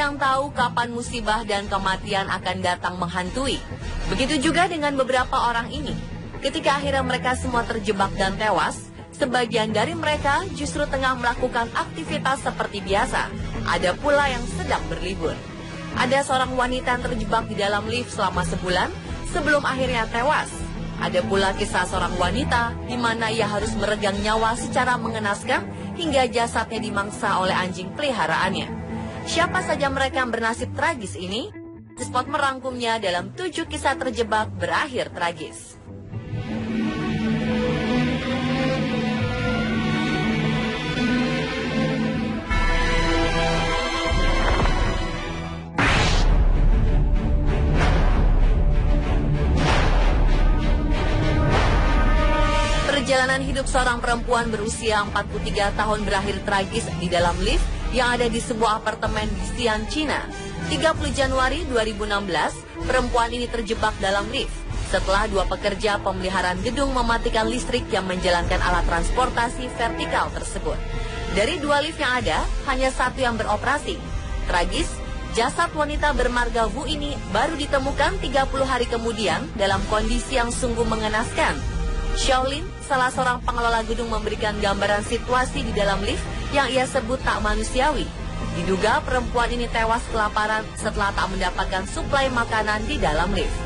yang tahu kapan musibah dan kematian akan datang menghantui. Begitu juga dengan beberapa orang ini. Ketika akhirnya mereka semua terjebak dan tewas, sebagian dari mereka justru tengah melakukan aktivitas seperti biasa. Ada pula yang sedang berlibur. Ada seorang wanita yang terjebak di dalam lift selama sebulan sebelum akhirnya tewas. Ada pula kisah seorang wanita di mana ia harus meregang nyawa secara mengenaskan hingga jasadnya dimangsa oleh anjing peliharaannya. Siapa saja mereka yang bernasib tragis ini? Spot merangkumnya dalam 7 kisah terjebak berakhir tragis. Perjalanan hidup seorang perempuan berusia 43 tahun berakhir tragis di dalam lift yang ada di sebuah apartemen di Xi'an, China. 30 Januari 2016, perempuan ini terjebak dalam lift setelah 2 pekerja pemeliharaan gedung mematikan listrik yang menjalankan alat transportasi vertikal tersebut. Dari 2 lift yang ada, hanya 1 yang beroperasi. Tragis, jasad wanita bermarga Wu ini baru ditemukan 30 hari kemudian dalam kondisi yang sungguh mengenaskan. Shaolin, salah seorang pengelola gedung, memberikan gambaran situasi di dalam lift yang ia sebut tak manusiawi. Diduga perempuan ini tewas kelaparan setelah tak mendapatkan suplai makanan di dalam lift.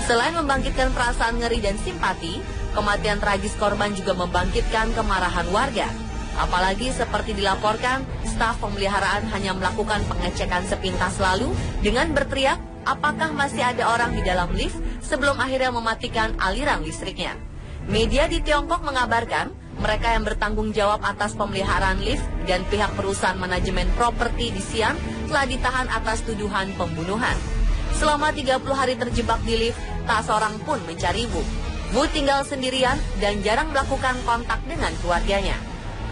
Selain membangkitkan perasaan ngeri dan simpati, kematian tragis korban juga membangkitkan kemarahan warga. Apalagi seperti dilaporkan, staf pemeliharaan hanya melakukan pengecekan sepintas lalu dengan berteriak, apakah masih ada orang di dalam lift sebelum akhirnya mematikan aliran listriknya. Media di Tiongkok mengabarkan mereka yang bertanggung jawab atas pemeliharaan lift dan pihak perusahaan manajemen properti di Xi'an telah ditahan atas tuduhan pembunuhan. Selama 30 hari terjebak di lift, tak seorang pun mencari Wu. Wu tinggal sendirian dan jarang melakukan kontak dengan keluarganya.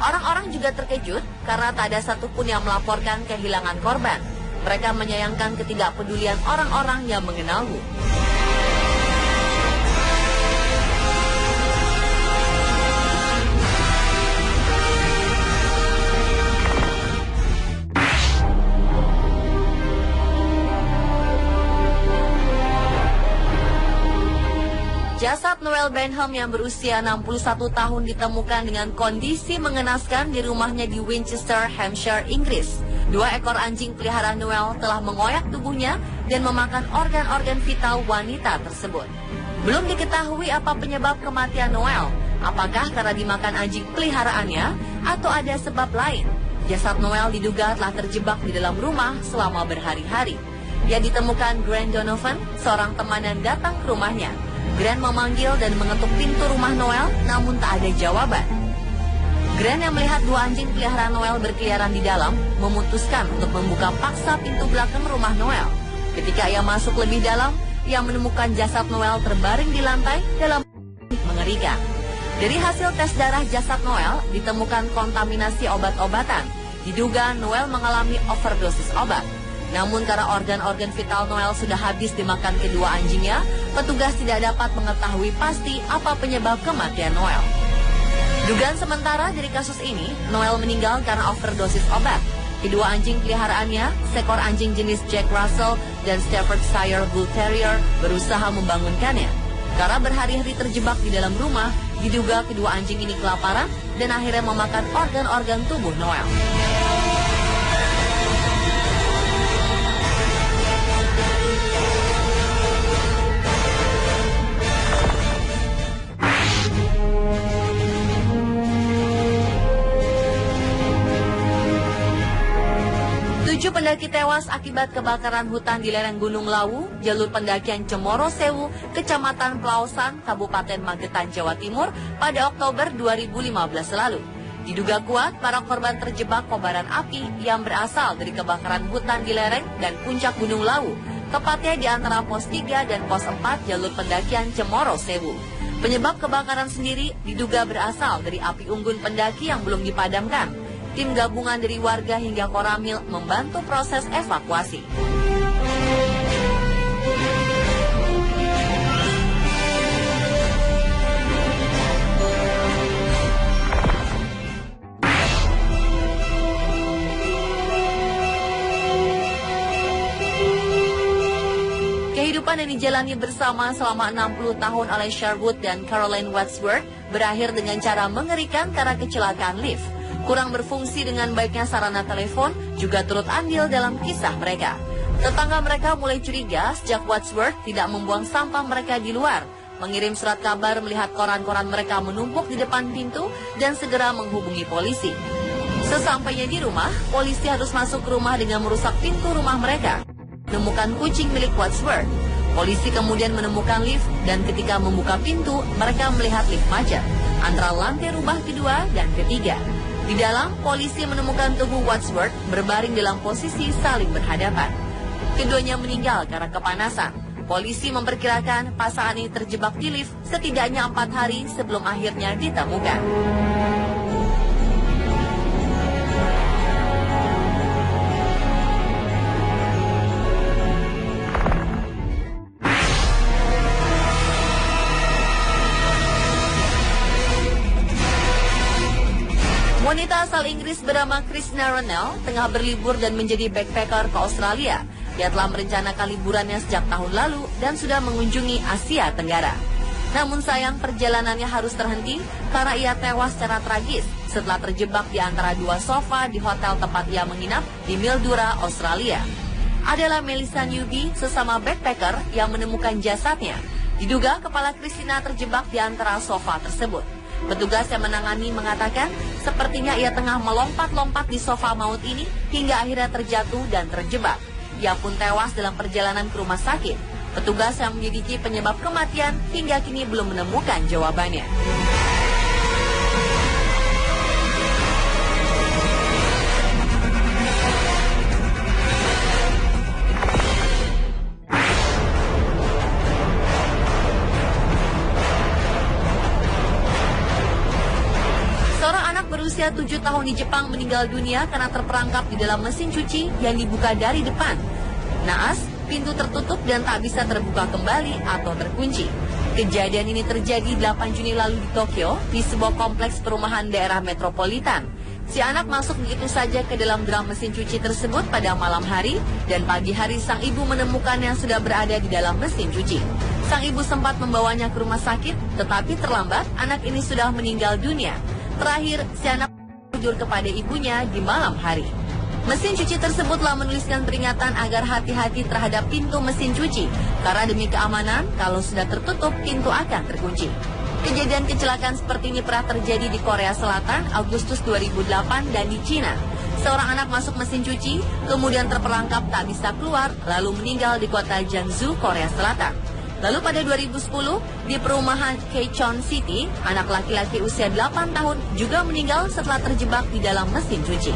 Orang-orang juga terkejut karena tak ada satupun yang melaporkan kehilangan korban. Mereka menyayangkan ketidakpedulian orang-orang yang mengenal Wu. Jasad Noel Benham yang berusia 61 tahun ditemukan dengan kondisi mengenaskan di rumahnya di Winchester, Hampshire, Inggris. 2 ekor anjing peliharaan Noel telah mengoyak tubuhnya dan memakan organ-organ vital wanita tersebut. Belum diketahui apa penyebab kematian Noel, apakah karena dimakan anjing peliharaannya atau ada sebab lain. Jasad Noel diduga telah terjebak di dalam rumah selama berhari-hari. Yang ditemukan Grant Donovan, seorang teman yang datang ke rumahnya. Grant memanggil dan mengetuk pintu rumah Noel, namun tak ada jawaban. Grant yang melihat 2 anjing peliharaan Noel berkeliaran di dalam, memutuskan untuk membuka paksa pintu belakang rumah Noel. Ketika ia masuk lebih dalam, ia menemukan jasad Noel terbaring di lantai dalam mengerikan. Dari hasil tes darah jasad Noel, ditemukan kontaminasi obat-obatan. Diduga Noel mengalami overdosis obat. Namun karena organ-organ vital Noel sudah habis dimakan kedua anjingnya, petugas tidak dapat mengetahui pasti apa penyebab kematian Noel. Dugaan sementara dari kasus ini, Noel meninggal karena overdosis obat. Kedua anjing peliharaannya, seekor anjing jenis Jack Russell dan Staffordshire Bull Terrier, berusaha membangunkannya. Karena berhari-hari terjebak di dalam rumah, diduga kedua anjing ini kelaparan dan akhirnya memakan organ-organ tubuh Noel. Pendaki tewas akibat kebakaran hutan di lereng Gunung Lawu, jalur pendakian Cemoro Sewu, Kecamatan Pelausan, Kabupaten Magetan, Jawa Timur pada Oktober 2015 lalu. Diduga kuat, para korban terjebak kobaran api yang berasal dari kebakaran hutan di lereng dan puncak Gunung Lawu, tepatnya di antara pos 3 dan pos 4 jalur pendakian Cemoro Sewu. Penyebab kebakaran sendiri diduga berasal dari api unggun pendaki yang belum dipadamkan. Tim gabungan dari warga hingga Koramil membantu proses evakuasi. yang dijalani bersama selama 60 tahun oleh Sherwood dan Caroline Wadsworth berakhir dengan cara mengerikan karena kecelakaan lift. Kurang berfungsi dengan baiknya sarana telepon juga turut andil dalam kisah mereka. Tetangga mereka mulai curiga sejak Wadsworth tidak membuang sampah mereka di luar, mengirim surat kabar melihat koran-koran mereka menumpuk di depan pintu dan segera menghubungi polisi. Sesampainya di rumah, polisi harus masuk ke rumah dengan merusak pintu rumah mereka. Menemukan kucing milik Wadsworth. Polisi kemudian menemukan lift dan ketika membuka pintu, mereka melihat lift macet antara lantai rumah kedua dan ketiga. Di dalam, polisi menemukan tubuh Wadsworth berbaring dalam posisi saling berhadapan. Keduanya meninggal karena kepanasan. Polisi memperkirakan pasangan ini terjebak di lift setidaknya 4 hari sebelum akhirnya ditemukan. Wanita asal Inggris bernama Krishna Rennell tengah berlibur dan menjadi backpacker ke Australia. Ia telah merencanakan liburannya sejak tahun lalu dan sudah mengunjungi Asia Tenggara. Namun sayang perjalanannya harus terhenti karena ia tewas secara tragis setelah terjebak di antara 2 sofa di hotel tempat ia menginap di Mildura, Australia. Adalah Melissa Newby, sesama backpacker yang menemukan jasadnya. Diduga kepala Christina terjebak di antara sofa tersebut. Petugas yang menangani mengatakan sepertinya ia tengah melompat-lompat di sofa maut ini hingga akhirnya terjatuh dan terjebak. Ia pun tewas dalam perjalanan ke rumah sakit. Petugas yang menyelidiki penyebab kematian hingga kini belum menemukan jawabannya. Berusia 7 tahun di Jepang meninggal dunia karena terperangkap di dalam mesin cuci yang dibuka dari depan. Naas, pintu tertutup dan tak bisa terbuka kembali atau terkunci. Kejadian ini terjadi 8 Juni lalu di Tokyo, di sebuah kompleks perumahan daerah metropolitan. Si anak masuk begitu saja ke dalam drum mesin cuci tersebut pada malam hari, dan pagi hari sang ibu menemukannya sudah berada di dalam mesin cuci. Sang ibu sempat membawanya ke rumah sakit, tetapi terlambat, anak ini sudah meninggal dunia. Terakhir, si anak jujur kepada ibunya di malam hari. Mesin cuci tersebut telah menuliskan peringatan agar hati-hati terhadap pintu mesin cuci, karena demi keamanan, kalau sudah tertutup, pintu akan terkunci. Kejadian kecelakaan seperti ini pernah terjadi di Korea Selatan Agustus 2008 dan di Cina. Seorang anak masuk mesin cuci, kemudian terperangkap tak bisa keluar, lalu meninggal di kota Jiangsu, Korea Selatan. Lalu pada 2010, di perumahan Kaechon City, anak laki-laki usia 8 tahun juga meninggal setelah terjebak di dalam mesin cuci.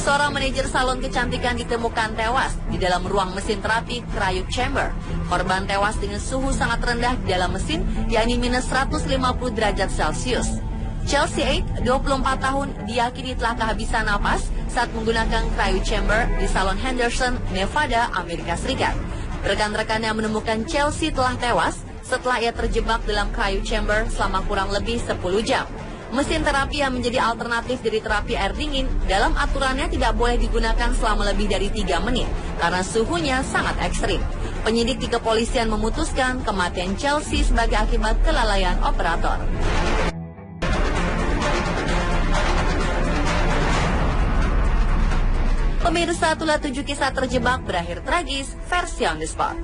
Seorang manajer salon kecantikan ditemukan tewas di dalam ruang mesin terapi cryogenic chamber. Korban tewas dengan suhu sangat rendah di dalam mesin, yakni minus 150 derajat Celcius. Chelsea 8, 24 tahun, diyakini telah kehabisan napas saat menggunakan cryogenic chamber di salon Henderson, Nevada, Amerika Serikat. Rekan-rekannya menemukan Chelsea telah tewas setelah ia terjebak dalam cryogenic chamber selama kurang lebih 10 jam. Mesin terapi yang menjadi alternatif dari terapi air dingin dalam aturannya tidak boleh digunakan selama lebih dari 3 menit karena suhunya sangat ekstrim. Penyidik di kepolisian memutuskan kematian Chelsea sebagai akibat kelalaian operator. Pemirsa, itulah 7 kisah terjebak berakhir tragis versi On The Spot.